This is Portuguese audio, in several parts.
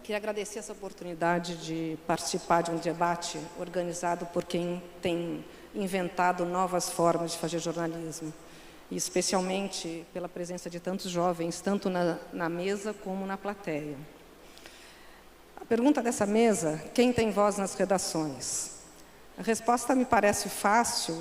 Queria agradecer essa oportunidade de participar de um debate organizado por quem tem inventado novas formas de fazer jornalismo, e especialmente pela presença de tantos jovens, tanto na mesa como na plateia. A pergunta dessa mesa: quem tem voz nas redações? A resposta me parece fácil,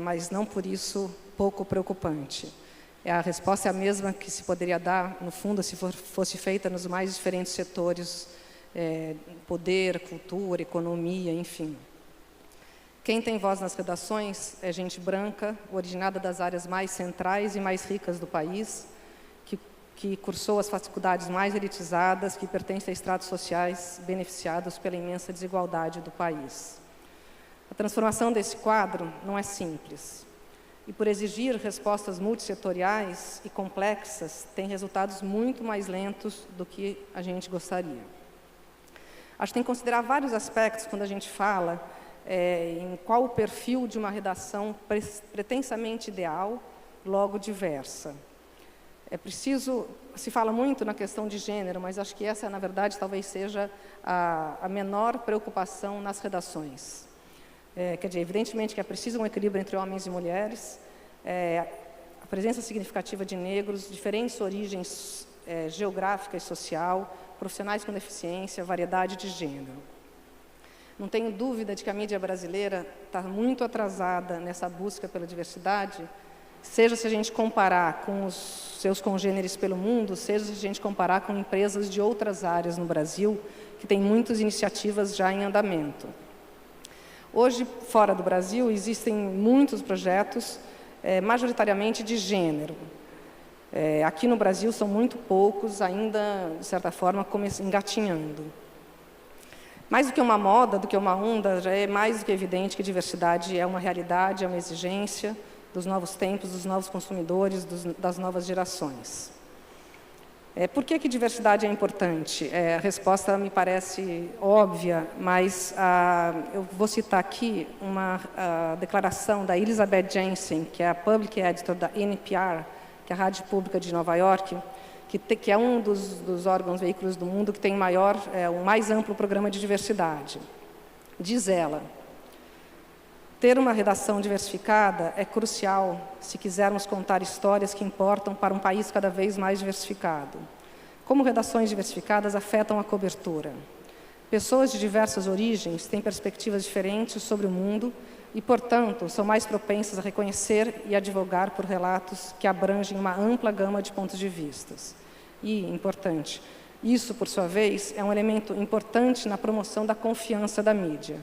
mas não por isso pouco preocupante. A resposta é a mesma que se poderia dar, no fundo, se fosse feita nos mais diferentes setores, poder, cultura, economia, enfim. Quem tem voz nas redações é gente branca, originada das áreas mais centrais e mais ricas do país, que cursou as faculdades mais elitizadas, que pertence a estratos sociais beneficiados pela imensa desigualdade do país. A transformação desse quadro não é simples. E, por exigir respostas multissetoriais e complexas, tem resultados muito mais lentos do que a gente gostaria. Acho que tem que considerar vários aspectos quando a gente fala em qual o perfil de uma redação pretensamente ideal, logo diversa. É preciso, se fala muito na questão de gênero, mas acho que essa, na verdade, talvez seja a menor preocupação nas redações. Quer dizer, evidentemente que é preciso um equilíbrio entre homens e mulheres, a presença significativa de negros, diferentes origens geográfica e social, profissionais com deficiência, variedade de gênero. Não tenho dúvida de que a mídia brasileira está muito atrasada nessa busca pela diversidade, seja se a gente comparar com os seus congêneres pelo mundo, seja se a gente comparar com empresas de outras áreas no Brasil, que têm muitas iniciativas já em andamento. Hoje, fora do Brasil, existem muitos projetos, majoritariamente de gênero. Aqui no Brasil são muito poucos, ainda, de certa forma, engatinhando. Mais do que uma moda, do que uma onda, já é mais do que evidente que diversidade é uma realidade, é uma exigência dos novos tempos, dos novos consumidores, das novas gerações. Por que diversidade é importante? A resposta me parece óbvia, mas eu vou citar aqui uma declaração da Elizabeth Jensen, que é a Public Editor da NPR, que é a Rádio Pública de Nova York, que é um dos órgãos, veículos do mundo que tem o mais amplo programa de diversidade. Diz ela: ter uma redação diversificada é crucial se quisermos contar histórias que importam para um país cada vez mais diversificado. Como redações diversificadas afetam a cobertura? Pessoas de diversas origens têm perspectivas diferentes sobre o mundo e, portanto, são mais propensas a reconhecer e advogar por relatos que abrangem uma ampla gama de pontos de vista. E, importante, isso, por sua vez, é um elemento importante na promoção da confiança da mídia.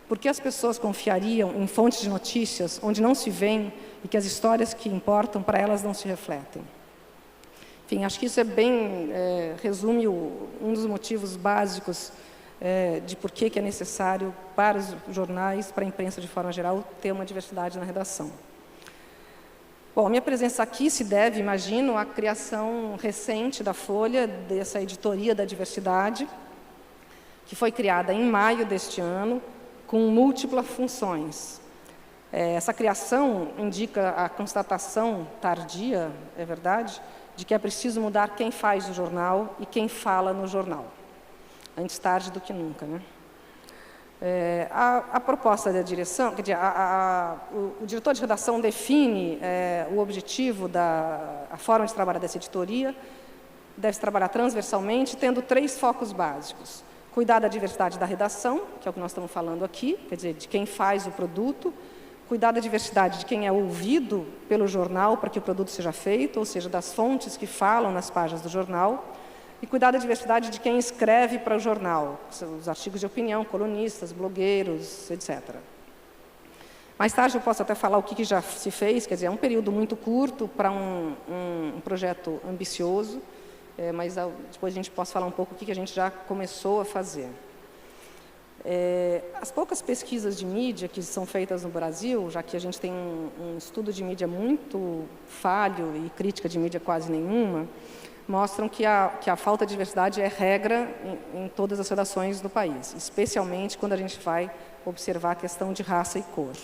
Por que as pessoas confiariam em fontes de notícias onde não se veem e que as histórias que importam para elas não se refletem? Enfim, acho que isso resume um dos motivos básicos de por que é necessário para os jornais, para a imprensa de forma geral, ter uma diversidade na redação. Bom, a minha presença aqui se deve, imagino, à criação recente da Folha, dessa editoria da diversidade, que foi criada em maio deste ano, com múltiplas funções. Essa criação indica a constatação tardia, é verdade, de que é preciso mudar quem faz o jornal e quem fala no jornal. Antes tarde do que nunca, né? A proposta da direção, quer dizer, o diretor de redação define o objetivo, a forma de trabalhar dessa editoria, deve trabalhar transversalmente, tendo 3 focos básicos: cuidar da diversidade da redação, que é o que nós estamos falando aqui, quer dizer, de quem faz o produto; cuidar da diversidade de quem é ouvido pelo jornal para que o produto seja feito, ou seja, das fontes que falam nas páginas do jornal; e cuidar da diversidade de quem escreve para o jornal, os artigos de opinião, colunistas, blogueiros, etc. Mais tarde eu posso até falar o que já se fez, quer dizer, é um período muito curto para um projeto ambicioso, mas depois a gente pode falar um pouco o que a gente já começou a fazer. As poucas pesquisas de mídia que são feitas no Brasil, já que a gente tem um estudo de mídia muito falho e crítica de mídia quase nenhuma, mostram que a falta de diversidade é regra em todas as redações do país, especialmente quando a gente vai observar a questão de raça e cor.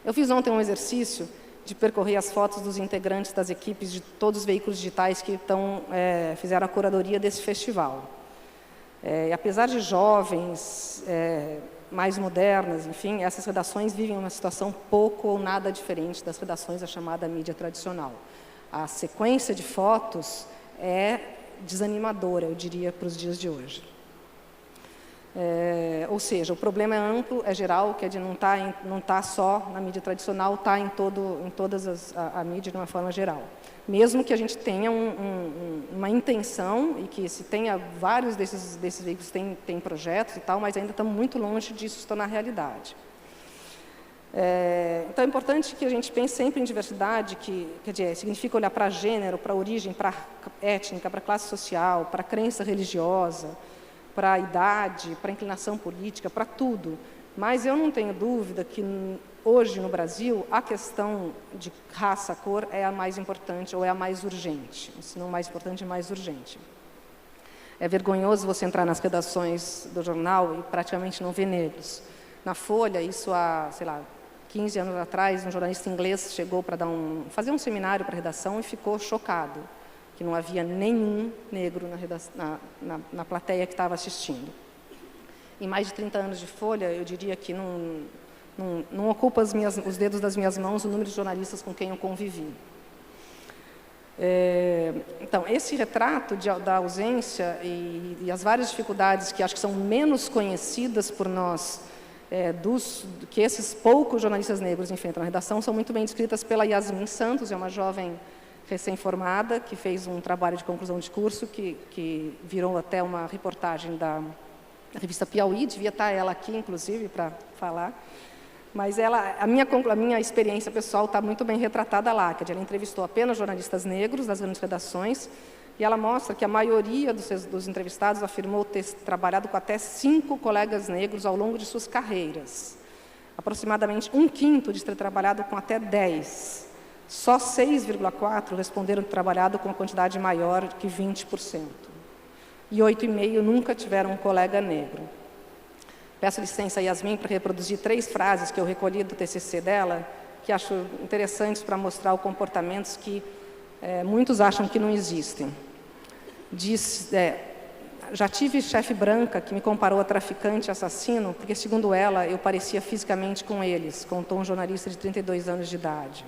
Eu fiz ontem um exercício de percorrer as fotos dos integrantes das equipes de todos os veículos digitais que fizeram a curadoria desse festival. E apesar de jovens, mais modernas, enfim, essas redações vivem uma situação pouco ou nada diferente das redações da chamada mídia tradicional. A sequência de fotos é desanimadora, eu diria, para os dias de hoje. Ou seja, o problema é amplo, é geral, quer dizer, não tá só na mídia tradicional, está em todas a mídia de uma forma geral. Mesmo que a gente tenha uma intenção e que se tenha vários desses veículos tem projetos e tal, mas ainda estamos muito longe disso se tornar realidade. Então é importante que a gente pense sempre em diversidade, que quer dizer, significa olhar para gênero, para origem, para étnica, para classe social, para crença religiosa, para a idade, para a inclinação política, para tudo. Mas eu não tenho dúvida que hoje no Brasil a questão de raça, cor é a mais importante ou é a mais urgente, se não mais importante, é mais urgente. É vergonhoso você entrar nas redações do jornal e praticamente não ver negros. Na Folha, isso há, sei lá, 15 anos atrás, um jornalista inglês chegou para fazer um seminário para redação e ficou chocado que não havia nenhum negro na plateia que estava assistindo. Em mais de 30 anos de Folha, eu diria que não ocupa os dedos das minhas mãos o número de jornalistas com quem eu convivi. Então, esse retrato da ausência e as várias dificuldades que acho que são menos conhecidas por nós, que esses poucos jornalistas negros enfrentam na redação, são muito bem descritas pela Yasmin Santos, é uma jovem recém-formada, que fez um trabalho de conclusão de curso, que virou até uma reportagem da revista Piauí, devia estar ela aqui, inclusive, para falar. Mas a minha experiência pessoal está muito bem retratada lá, que ela entrevistou apenas jornalistas negros das grandes redações, e ela mostra que a maioria dos entrevistados afirmou ter trabalhado com até 5 colegas negros ao longo de suas carreiras. Aproximadamente 1/5 de ter trabalhado com até 10. Só 6,4% responderam ter trabalhado com uma quantidade maior que 20%. E 8,5% nunca tiveram um colega negro. Peço licença a Yasmin para reproduzir 3 frases que eu recolhi do TCC dela, que acho interessantes para mostrar os comportamentos que muitos acham que não existem. Diz, já tive chefe branca que me comparou a traficante e assassino, porque, segundo ela, eu parecia fisicamente com eles, contou um jornalista de 32 anos de idade.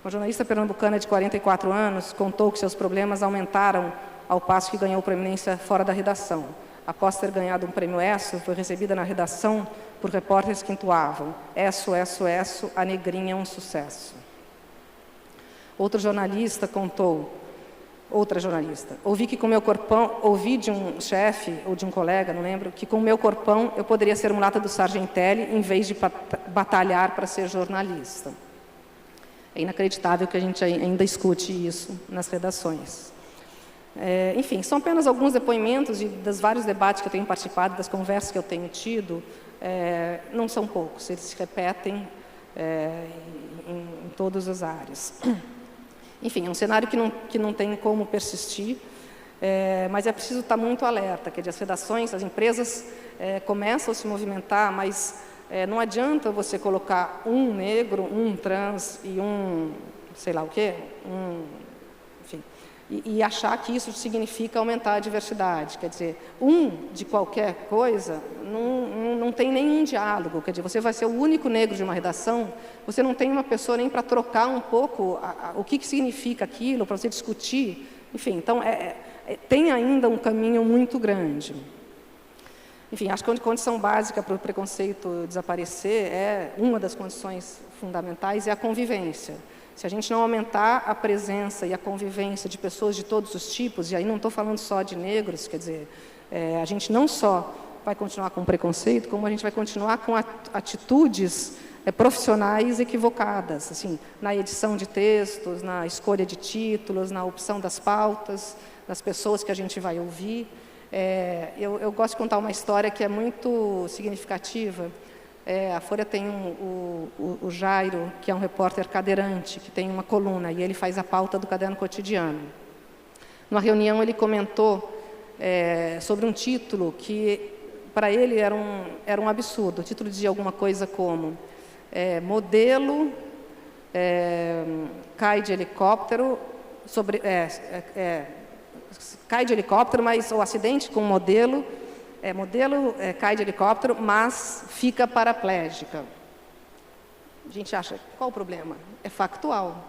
Uma jornalista pernambucana de 44 anos contou que seus problemas aumentaram ao passo que ganhou proeminência fora da redação. Após ter ganhado um prêmio ESSO, foi recebida na redação por repórteres que entoavam: "Esso, esso, esso, a negrinha é um sucesso". Outra jornalista contou, ouvi de um chefe ou de um colega, não lembro, que com o meu corpão eu poderia ser mulata do Sargentelli em vez de batalhar para ser jornalista. É inacreditável que a gente ainda escute isso nas redações. Enfim, são apenas alguns depoimentos dos vários debates que eu tenho participado, das conversas que eu tenho tido, não são poucos, eles se repetem em todas as áreas. Enfim, é um cenário que não tem como persistir, mas é preciso estar muito alerta, quer dizer, as redações, as empresas começam a se movimentar, mas não adianta você colocar um negro, um trans e um, sei lá o quê, enfim, e achar que isso significa aumentar a diversidade. Quer dizer, de qualquer coisa não tem nenhum diálogo. Quer dizer, você vai ser o único negro de uma redação, você não tem uma pessoa nem para trocar um pouco o que significa aquilo, para você discutir. Enfim, então, tem ainda um caminho muito grande. Enfim, acho que a condição básica para o preconceito desaparecer uma das condições fundamentais é a convivência. Se a gente não aumentar a presença e a convivência de pessoas de todos os tipos, e aí não estou falando só de negros, quer dizer, a gente não só vai continuar com preconceito, como a gente vai continuar com atitudes profissionais equivocadas, assim, na edição de textos, na escolha de títulos, na opção das pautas, das pessoas que a gente vai ouvir. Eu gosto de contar uma história que é muito significativa. A Folha tem o Jairo, que é um repórter cadeirante, que tem uma coluna, e ele faz a pauta do Caderno Cotidiano. Numa reunião, ele comentou sobre um título que, para ele, era um absurdo. O título dizia alguma coisa como modelo cai de helicóptero cai de helicóptero, mas o acidente com modelo cai de helicóptero, mas fica paraplégica. A gente acha, qual o problema? É factual.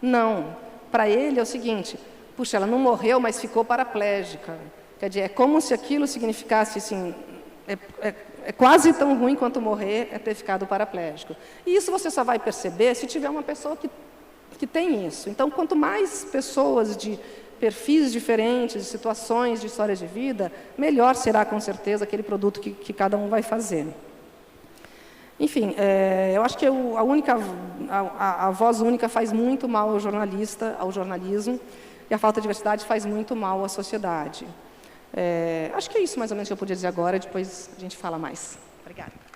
Não. Para ele é o seguinte, puxa, ela não morreu, mas ficou paraplégica. Quer dizer, é como se aquilo significasse, assim, é quase tão ruim quanto morrer é ter ficado paraplégico. E isso você só vai perceber se tiver uma pessoa que tem isso. Então, quanto mais pessoas de perfis diferentes, de situações, de histórias de vida, melhor será, com certeza, aquele produto que cada um vai fazer. Enfim, eu acho que a voz única faz muito mal ao jornalista, ao jornalismo, e a falta de diversidade faz muito mal à sociedade. Acho que é isso mais ou menos que eu podia dizer agora, depois a gente fala mais. Obrigada.